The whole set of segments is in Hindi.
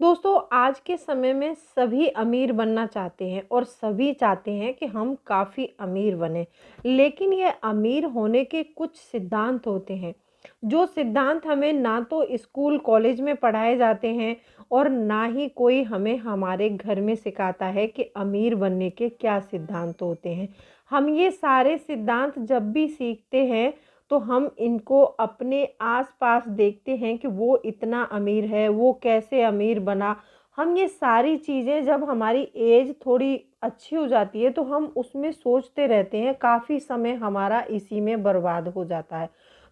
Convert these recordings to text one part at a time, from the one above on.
दोस्तों, आज के समय में सभी अमीर बनना चाहते हैं और सभी चाहते हैं कि हम काफ़ी अमीर बने। लेकिन ये अमीर होने के कुछ सिद्धांत होते हैं, जो सिद्धांत हमें ना तो स्कूल कॉलेज में पढ़ाए जाते हैं और ना ही कोई हमें हमारे घर में सिखाता है कि अमीर बनने के क्या सिद्धांत होते हैं। हम ये सारे सिद्धांत जब भी सीखते हैं तो हम इनको अपने आस-पास देखते हैं कि वो इतना अमीर है, वो कैसे अमीर बना। हम ये सारी चीज़ें जब हमारी एज थोड़ी अच्छी हो जाती है तो हम उसमें सोचते रहते हैं, काफ़ी समय हमारा इसी में बर्बाद हो जाता है।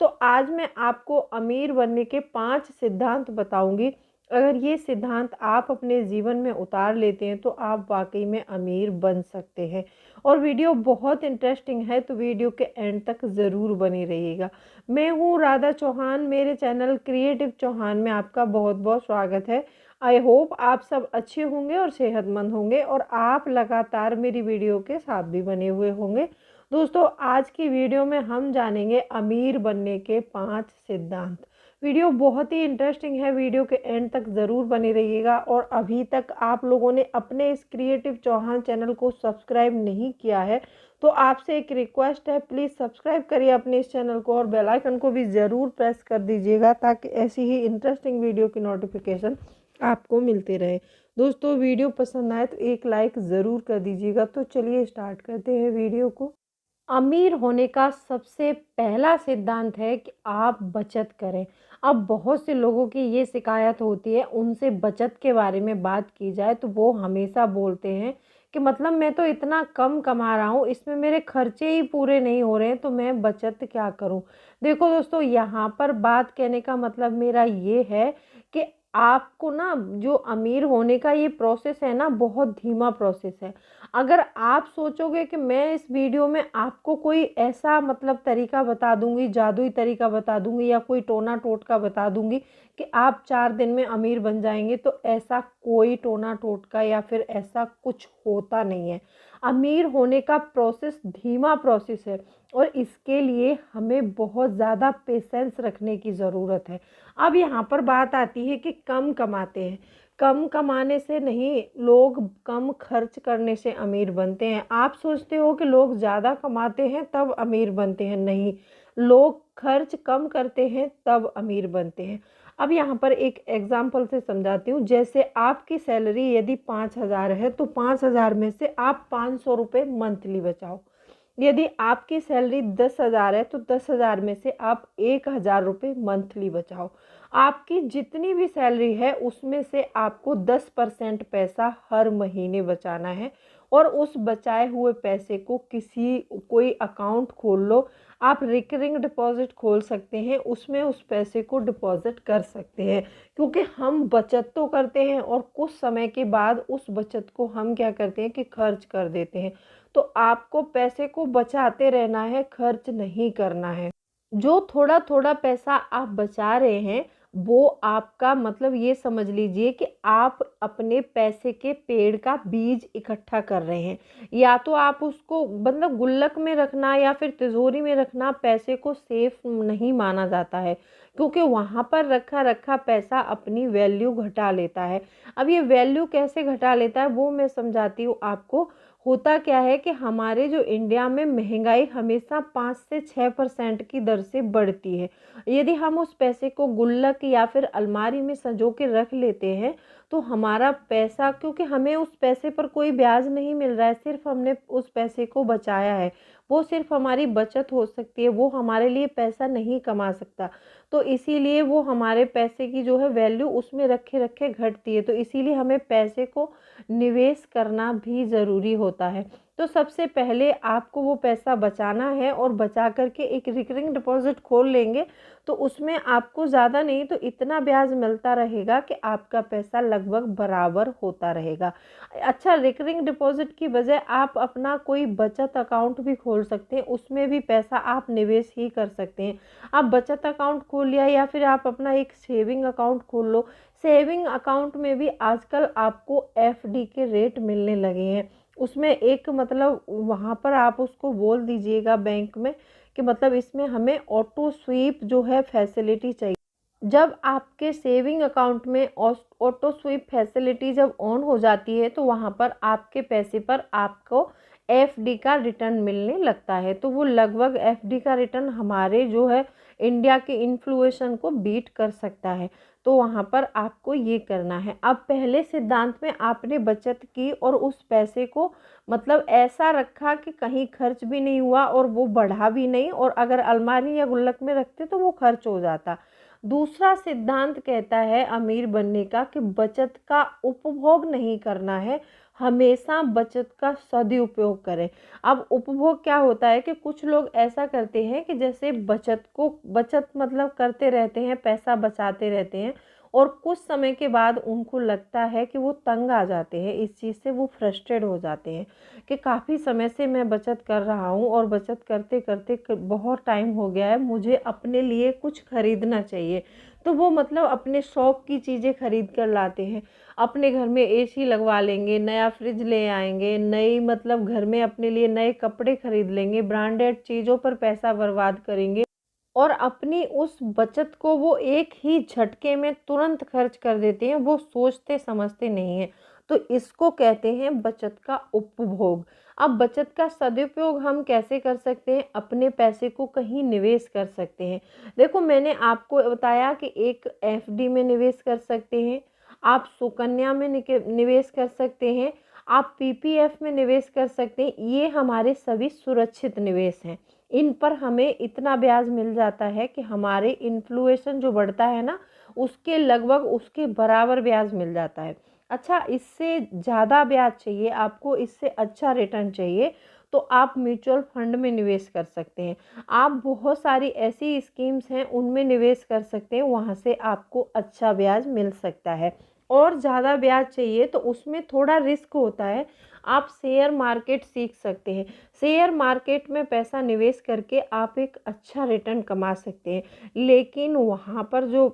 तो आज मैं आपको अमीर बनने के 5 सिद्धांत बताऊँगी। अगर ये सिद्धांत आप अपने जीवन में उतार लेते हैं तो आप वाक़ई में अमीर बन सकते हैं। और वीडियो बहुत इंटरेस्टिंग है तो वीडियो के एंड तक ज़रूर बनी रहिएगा। मैं हूँ राधा चौहान, मेरे चैनल क्रिएटिव चौहान में आपका बहुत बहुत स्वागत है। आई होप आप सब अच्छे होंगे और सेहतमंद होंगे और आप लगातार मेरी वीडियो के साथ भी बने हुए होंगे। दोस्तों, आज की वीडियो में हम जानेंगे अमीर बनने के 5 सिद्धांत। वीडियो बहुत ही इंटरेस्टिंग है, वीडियो के एंड तक ज़रूर बने रहिएगा। और अभी तक आप लोगों ने अपने इस क्रिएटिव चौहान चैनल को सब्सक्राइब नहीं किया है तो आपसे एक रिक्वेस्ट है, प्लीज़ सब्सक्राइब करिए अपने इस चैनल को और बेल आइकन को भी ज़रूर प्रेस कर दीजिएगा ताकि ऐसी ही इंटरेस्टिंग वीडियो की नोटिफिकेशन आपको मिलते रहे। दोस्तों, वीडियो पसंद आए तो एक लाइक ज़रूर कर दीजिएगा। तो चलिए स्टार्ट करते हैं वीडियो को। अमीर होने का सबसे पहला सिद्धांत है कि आप बचत करें। अब बहुत से लोगों की ये शिकायत होती है, उनसे बचत के बारे में बात की जाए तो वो हमेशा बोलते हैं कि मतलब मैं तो इतना कम कमा रहा हूँ, इसमें मेरे खर्चे ही पूरे नहीं हो रहे हैं तो मैं बचत क्या करूँ। देखो दोस्तों, यहाँ पर बात कहने का मतलब मेरा ये है कि आपको ना जो अमीर होने का ये प्रोसेस है ना, बहुत धीमा प्रोसेस है। अगर आप सोचोगे कि मैं इस वीडियो में आपको कोई ऐसा मतलब तरीका बता दूंगी, जादुई तरीका बता दूंगी या कोई टोना टोटका बता दूंगी कि आप 4 दिन में अमीर बन जाएंगे, तो ऐसा कोई टोना टोटका या फिर ऐसा कुछ होता नहीं है। अमीर होने का प्रोसेस धीमा प्रोसेस है और इसके लिए हमें बहुत ज़्यादा पेशेंस रखने की ज़रूरत है। अब यहाँ पर बात आती है कि कम कमाते हैं। कम कमाने से नहीं, लोग कम खर्च करने से अमीर बनते हैं। आप सोचते हो कि लोग ज़्यादा कमाते हैं तब अमीर बनते हैं, नहीं, लोग खर्च कम करते हैं तब अमीर बनते हैं। अब यहाँ पर एक एग्जांपल से समझाती हूँ। जैसे आपकी सैलरी यदि 5,000 है तो 5,000 में से आप 500 रुपये मंथली बचाओ। यदि आपकी सैलरी 10,000 है तो 10,000 में से आप 1,000 रुपये मंथली बचाओ। आपकी जितनी भी सैलरी है उसमें से आपको 10% पैसा हर महीने बचाना है और उस बचाए हुए पैसे को कोई अकाउंट खोल लो। आप रिकरिंग डिपॉजिट खोल सकते हैं, उसमें उस पैसे को डिपॉजिट कर सकते हैं। क्योंकि हम बचत तो करते हैं और कुछ समय के बाद उस बचत को हम क्या करते हैं कि खर्च कर देते हैं। तो आपको पैसे को बचाते रहना है, खर्च नहीं करना है। जो थोड़ा थोड़ा पैसा आप बचा रहे हैं वो आपका मतलब ये समझ लीजिए कि आप अपने पैसे के पेड़ का बीज इकट्ठा कर रहे हैं। या तो आप उसको मतलब गुल्लक में रखना या फिर तिजोरी में रखना पैसे को सेफ नहीं माना जाता है, क्योंकि वहाँ पर रखा रखा पैसा अपनी वैल्यू घटा लेता है। अब ये वैल्यू कैसे घटा लेता है वो मैं समझाती हूँ आपको। होता क्या है कि हमारे जो इंडिया में महंगाई हमेशा 5 से 6% की दर से बढ़ती है। यदि हम उस पैसे को गुल्लक या फिर अलमारी में संजो के रख लेते हैं तो हमारा पैसा, क्योंकि हमें उस पैसे पर कोई ब्याज नहीं मिल रहा है, सिर्फ हमने उस पैसे को बचाया है, वो सिर्फ हमारी बचत हो सकती है, वो हमारे लिए पैसा नहीं कमा सकता। तो इसीलिए वो हमारे पैसे की जो है वैल्यू उसमें रखे रखे घटती है। तो इसीलिए हमें पैसे को निवेश करना भी ज़रूरी होता है। तो सबसे पहले आपको वो पैसा बचाना है और बचा करके एक रिकरिंग डिपॉजिट खोल लेंगे तो उसमें आपको ज़्यादा नहीं तो इतना ब्याज मिलता रहेगा कि आपका पैसा लगभग बराबर होता रहेगा। अच्छा, रिकरिंग डिपॉजिट की बजाय आप अपना कोई बचत अकाउंट भी खोल सकते हैं, उसमें भी पैसा आप निवेश ही कर सकते हैं। आप बचत अकाउंट खोल लिया या फिर आप अपना एक सेविंग अकाउंट खोल लो। सेविंग अकाउंट में भी आजकल आपको एफडी के रेट मिलने लगे हैं। उसमें एक मतलब वहाँ पर आप उसको बोल दीजिएगा बैंक में कि मतलब इसमें हमें ऑटो स्वीप जो है फैसिलिटी चाहिए। जब आपके सेविंग अकाउंट में ऑटो स्वीप फैसिलिटी जब ऑन हो जाती है तो वहाँ पर आपके पैसे पर आपको एफडी का रिटर्न मिलने लगता है। तो वो लगभग एफडी का रिटर्न हमारे जो है इंडिया के इन्फ्लेशन को बीट कर सकता है। तो वहाँ पर आपको ये करना है। अब पहले सिद्धांत में आपने बचत की और उस पैसे को मतलब ऐसा रखा कि कहीं खर्च भी नहीं हुआ और वो बढ़ा भी नहीं, और अगर अलमारी या गुल्लक में रखते तो वो खर्च हो जाता। दूसरा सिद्धांत कहता है अमीर बनने का कि बचत का उपभोग नहीं करना है, हमेशा बचत का सदुपयोग करें। अब उपभोग क्या होता है कि कुछ लोग ऐसा करते हैं कि जैसे बचत मतलब करते रहते हैं, पैसा बचाते रहते हैं, और कुछ समय के बाद उनको लगता है कि वो तंग आ जाते हैं, इस चीज़ से वो फ्रस्ट्रेट हो जाते हैं कि काफ़ी समय से मैं बचत कर रहा हूँ और बचत करते करते बहुत टाइम हो गया है, मुझे अपने लिए कुछ खरीदना चाहिए। तो वो मतलब अपने शौक़ की चीज़ें खरीद कर लाते हैं, अपने घर में एसी लगवा लेंगे, नया फ्रिज ले आएंगे, नई मतलब घर में अपने लिए नए कपड़े खरीद लेंगे, ब्रांडेड चीज़ों पर पैसा बर्बाद करेंगे और अपनी उस बचत को वो एक ही झटके में तुरंत खर्च कर देते हैं, वो सोचते समझते नहीं हैं। तो इसको कहते हैं बचत का उपभोग। अब बचत का सदुपयोग हम कैसे कर सकते हैं? अपने पैसे को कहीं निवेश कर सकते हैं। देखो, मैंने आपको बताया कि एक एफडी में निवेश कर सकते हैं, आप सुकन्या में निवेश कर सकते हैं, आप पीपीएफ में निवेश कर सकते हैं। ये हमारे सभी सुरक्षित निवेश हैं। इन पर हमें इतना ब्याज मिल जाता है कि हमारे इन्फ्लेशन जो बढ़ता है ना, उसके लगभग उसके बराबर ब्याज मिल जाता है। अच्छा, इससे ज़्यादा ब्याज चाहिए आपको, इससे अच्छा रिटर्न चाहिए, तो आप म्यूचुअल फंड में निवेश कर सकते हैं। आप बहुत सारी ऐसी स्कीम्स हैं उनमें निवेश कर सकते हैं, वहाँ से आपको अच्छा ब्याज मिल सकता है। और ज़्यादा ब्याज चाहिए तो उसमें थोड़ा रिस्क होता है। आप शेयर मार्केट सीख सकते हैं। शेयर मार्केट में पैसा निवेश करके आप एक अच्छा रिटर्न कमा सकते हैं, लेकिन वहाँ पर जो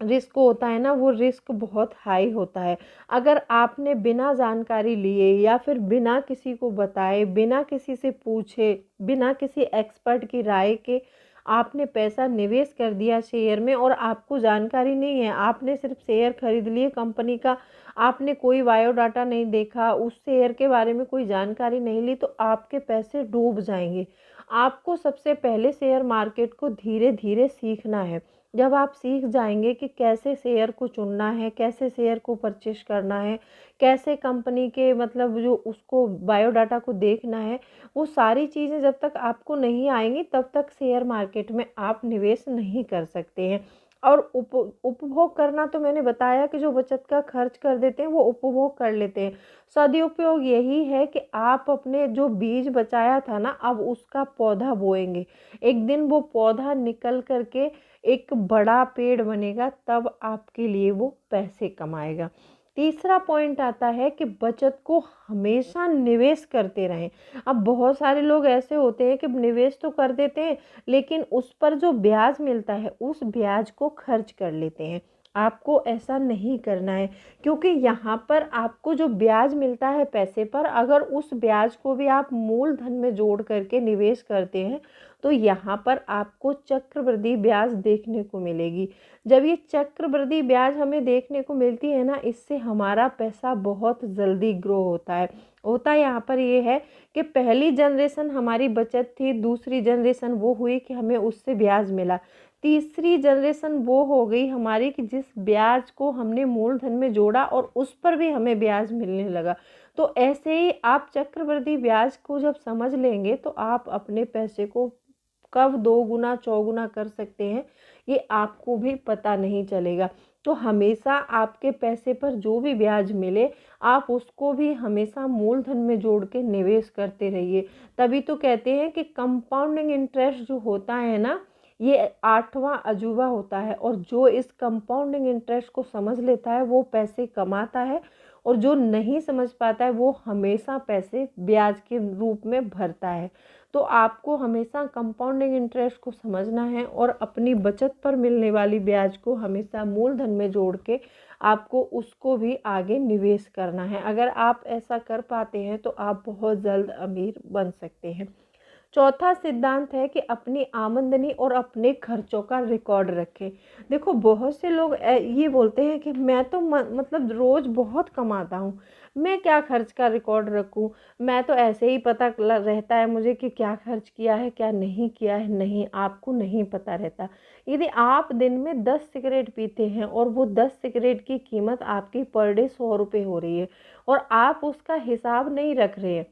रिस्क होता है ना, वो रिस्क बहुत हाई होता है। अगर आपने बिना जानकारी लिए या फिर बिना किसी को बताए, बिना किसी से पूछे, बिना किसी एक्सपर्ट की राय के आपने पैसा निवेश कर दिया शेयर में और आपको जानकारी नहीं है, आपने सिर्फ शेयर खरीद लिए कंपनी का, आपने कोई बायोडाटा नहीं देखा, उस शेयर के बारे में कोई जानकारी नहीं ली, तो आपके पैसे डूब जाएंगे। आपको सबसे पहले शेयर मार्केट को धीरे धीरे सीखना है। जब आप सीख जाएंगे कि कैसे शेयर को चुनना है, कैसे शेयर को परचेज करना है, कैसे कंपनी के मतलब जो उसको बायोडाटा को देखना है, वो सारी चीज़ें जब तक आपको नहीं आएंगी तब तक शेयर मार्केट में आप निवेश नहीं कर सकते हैं। और उपभोग करना तो मैंने बताया कि जो बचत का खर्च कर देते हैं वो उपभोग कर लेते हैं। सदुपयोग यही है कि आप अपने जो बीज बचाया था ना, अब उसका पौधा बोएंगे, एक दिन वो पौधा निकल करके एक बड़ा पेड़ बनेगा, तब आपके लिए वो पैसे कमाएगा। तीसरा पॉइंट आता है कि बचत को हमेशा निवेश करते रहें। अब बहुत सारे लोग ऐसे होते हैं कि निवेश तो कर देते हैं, लेकिन उस पर जो ब्याज मिलता है उस ब्याज को खर्च कर लेते हैं। आपको ऐसा नहीं करना है, क्योंकि यहाँ पर आपको जो ब्याज मिलता है पैसे पर, अगर उस ब्याज को भी आप मूलधन में जोड़ करके निवेश करते हैं तो यहाँ पर आपको चक्रवृद्धि ब्याज देखने को मिलेगी। जब ये चक्रवृद्धि ब्याज हमें देखने को मिलती है ना, इससे हमारा पैसा बहुत जल्दी ग्रो होता है। होता यहाँ पर ये है कि पहली जनरेशन हमारी बचत थी, दूसरी जनरेशन वो हुई कि हमें उससे ब्याज मिला, तीसरी जनरेशन वो हो गई हमारी कि जिस ब्याज को हमने मूलधन में जोड़ा और उस पर भी हमें ब्याज मिलने लगा। तो ऐसे ही आप चक्रवृद्धि ब्याज को जब समझ लेंगे तो आप अपने पैसे को कब दोगुना चौगुना कर सकते हैं ये आपको भी पता नहीं चलेगा। तो हमेशा आपके पैसे पर जो भी ब्याज मिले आप उसको भी हमेशा मूलधन में जोड़ के निवेश करते रहिए। तभी तो कहते हैं कि कंपाउंडिंग इंटरेस्ट जो होता है ना, ये आठवां अजूबा होता है, और जो इस कंपाउंडिंग इंटरेस्ट को समझ लेता है वो पैसे कमाता है, और जो नहीं समझ पाता है वो हमेशा पैसे ब्याज के रूप में भरता है। तो आपको हमेशा कंपाउंडिंग इंटरेस्ट को समझना है और अपनी बचत पर मिलने वाली ब्याज को हमेशा मूलधन में जोड़ के आपको उसको भी आगे निवेश करना है। अगर आप ऐसा कर पाते हैं तो आप बहुत जल्द अमीर बन सकते हैं। चौथा सिद्धांत है कि अपनी आमदनी और अपने खर्चों का रिकॉर्ड रखें। देखो बहुत से लोग ये बोलते हैं कि मैं तो मतलब रोज़ बहुत कमाता हूँ, मैं क्या खर्च का रिकॉर्ड रखूँ, मैं तो ऐसे ही पता रहता है मुझे कि क्या खर्च किया है क्या नहीं किया है। नहीं, आपको नहीं पता रहता। यदि आप दिन में 10 सिगरेट पीते हैं और वो 10 सिगरेट की कीमत आपकी पर डे 100 रुपये हो रही है और आप उसका हिसाब नहीं रख रहे हैं,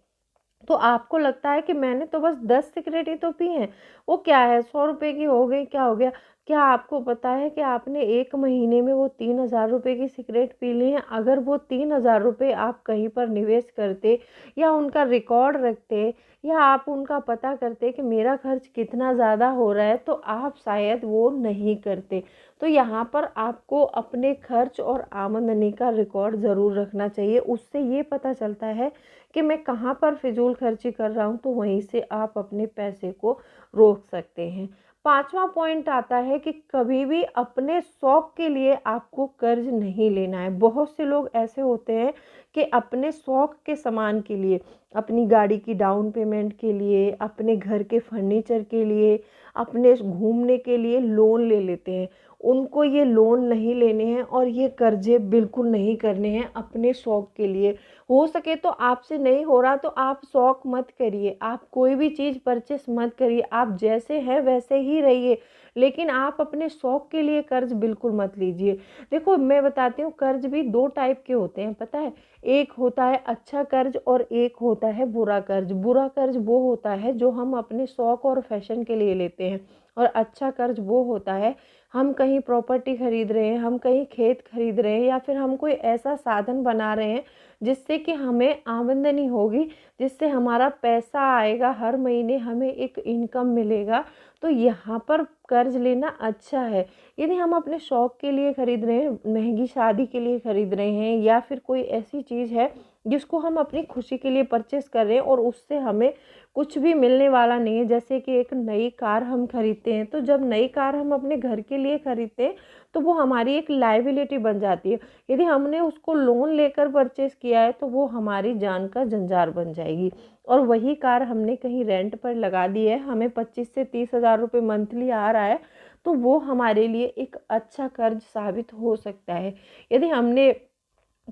तो आपको लगता है कि मैंने तो बस 10 सिगरेट ही तो पी हैं, वो क्या है 100 रुपये की हो गई, क्या हो गया। क्या आपको पता है कि आपने 1 महीने में वो 3000 रुपये की सिगरेट पी ली हैं। अगर वो 3000 रुपये आप कहीं पर निवेश करते या उनका रिकॉर्ड रखते या आप उनका पता करते कि मेरा खर्च कितना ज़्यादा हो रहा है, तो आप शायद वो नहीं करते। तो यहाँ पर आपको अपने खर्च और आमदनी का रिकॉर्ड ज़रूर रखना चाहिए। उससे ये पता चलता है कि मैं कहाँ पर फिजूल खर्ची कर रहा हूँ, तो वहीं से आप अपने पैसे को रोक सकते हैं। पांचवा पॉइंट आता है कि कभी भी अपने शौक के लिए आपको कर्ज नहीं लेना है। बहुत से लोग ऐसे होते हैं कि अपने शौक के सामान के लिए, अपनी गाड़ी की डाउन पेमेंट के लिए, अपने घर के फर्नीचर के लिए, अपने घूमने के लिए लोन ले लेते हैं। उनको ये लोन नहीं लेने हैं और ये कर्जे बिल्कुल नहीं करने हैं अपने शौक के लिए। हो सके तो आपसे नहीं हो रहा तो आप शौक मत करिए, आप कोई भी चीज़ परचेस मत करिए, आप जैसे हैं वैसे ही रहिए, लेकिन आप अपने शौक के लिए कर्ज बिल्कुल मत लीजिए। देखो मैं बताती हूँ, कर्ज भी 2 टाइप के होते हैं, पता है। एक होता है अच्छा कर्ज और एक होता है बुरा कर्ज। बुरा कर्ज वो होता है जो हम अपने शौक और फैशन के लिए लेते हैं, और अच्छा कर्ज वो होता है हम कहीं प्रॉपर्टी खरीद रहे हैं, हम कहीं खेत खरीद रहे हैं, या फिर हम कोई ऐसा साधन बना रहे हैं जिससे कि हमें आमदनी होगी, जिससे हमारा पैसा आएगा, हर महीने हमें एक इनकम मिलेगा। तो यहाँ पर कर्ज लेना अच्छा है। यदि हम अपने शौक के लिए खरीद रहे हैं, महंगी शादी के लिए खरीद रहे हैं, या फिर कोई ऐसी चीज़ है जिसको हम अपनी खुशी के लिए परचेस कर रहे हैं और उससे हमें कुछ भी मिलने वाला नहीं है, जैसे कि एक नई कार हम खरीदते हैं, तो जब नई कार हम अपने घर के लिए खरीदते हैं तो वो हमारी एक लायबिलिटी बन जाती है। यदि हमने उसको लोन लेकर परचेस किया है तो वो हमारी जान का जंजाल बन जाएगी। और वही कार हमने कहीं रेंट पर लगा दी है, हमें 25 से 30 हज़ार रुपये मंथली आ रहा है, तो वो हमारे लिए एक अच्छा कर्ज साबित हो सकता है। यदि हमने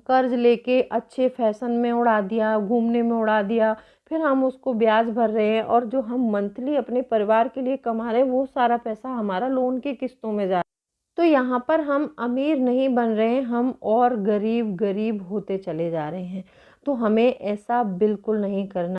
कर्ज लेके अच्छे फैशन में उड़ा दिया, घूमने में उड़ा दिया, फिर हम उसको ब्याज भर रहे हैं और जो हम मंथली अपने परिवार के लिए कमा रहे हैं वो सारा पैसा हमारा लोन की किस्तों में जा रहा है, तो यहाँ पर हम अमीर नहीं बन रहे हैं, हम और गरीब गरीब होते चले जा रहे हैं। तो हमें ऐसा बिल्कुल नहीं करना।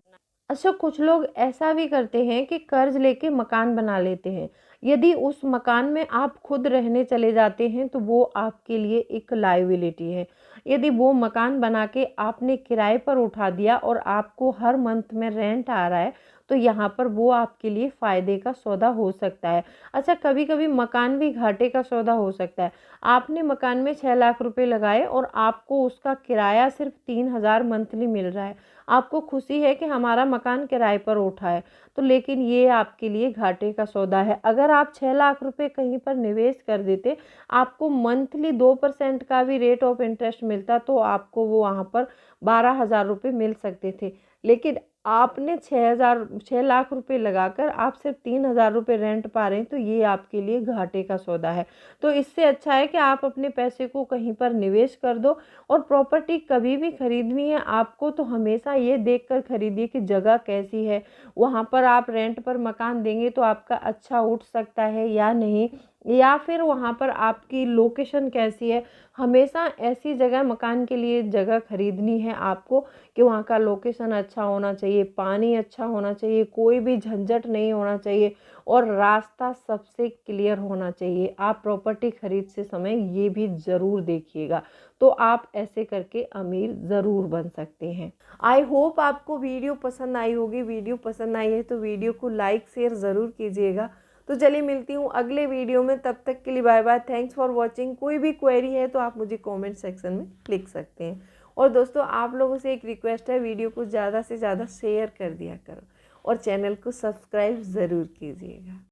अच्छा, कुछ लोग ऐसा भी करते हैं कि कर्ज लेके मकान बना लेते हैं। यदि उस मकान में आप खुद रहने चले जाते हैं तो वो आपके लिए एक लायबिलिटी है। यदि वो मकान बना के आपने किराए पर उठा दिया और आपको हर मंथ में रेंट आ रहा है, तो यहाँ पर वो आपके लिए फ़ायदे का सौदा हो सकता है। अच्छा, कभी कभी मकान भी घाटे का सौदा हो सकता है। आपने मकान में 6 लाख रुपए लगाए और आपको उसका किराया सिर्फ 3000 मंथली मिल रहा है। आपको खुशी है कि हमारा मकान किराए पर उठा है, तो लेकिन ये आपके लिए घाटे का सौदा है। अगर आप 6 लाख रुपए कहीं पर निवेश कर देते, आपको मंथली 2% का भी रेट ऑफ इंटरेस्ट मिलता, तो आपको वो वहाँ पर 12,000 रुपये मिल सकते थे। लेकिन आपने 6 लाख रुपए लगाकर आप सिर्फ 3000 रुपये रेंट पा रहे हैं, तो ये आपके लिए घाटे का सौदा है। तो इससे अच्छा है कि आप अपने पैसे को कहीं पर निवेश कर दो। और प्रॉपर्टी कभी भी खरीदनी है आपको तो हमेशा ये देखकर खरीदिए कि जगह कैसी है, वहाँ पर आप रेंट पर मकान देंगे तो आपका अच्छा उठ सकता है या नहीं, या फिर वहाँ पर आपकी लोकेशन कैसी है। हमेशा ऐसी जगह मकान के लिए जगह खरीदनी है आपको कि वहाँ का लोकेशन अच्छा होना चाहिए, पानी अच्छा होना चाहिए, कोई भी झंझट नहीं होना चाहिए, और रास्ता सबसे क्लियर होना चाहिए। आप प्रॉपर्टी खरीद से समय ये भी ज़रूर देखिएगा, तो आप ऐसे करके अमीर ज़रूर बन सकते हैं। आई होप आपको वीडियो पसंद आई होगी। वीडियो पसंद आई है तो वीडियो को लाइक शेयर ज़रूर कीजिएगा। तो चलिए मिलती हूँ अगले वीडियो में, तब तक के लिए bye bye. Thanks for watching. कोई भी क्वेरी है तो आप मुझे कमेंट सेक्शन में लिख सकते हैं। और दोस्तों, आप लोगों से एक रिक्वेस्ट है, वीडियो को ज़्यादा से ज़्यादा शेयर कर दिया करो और चैनल को सब्सक्राइब ज़रूर कीजिएगा।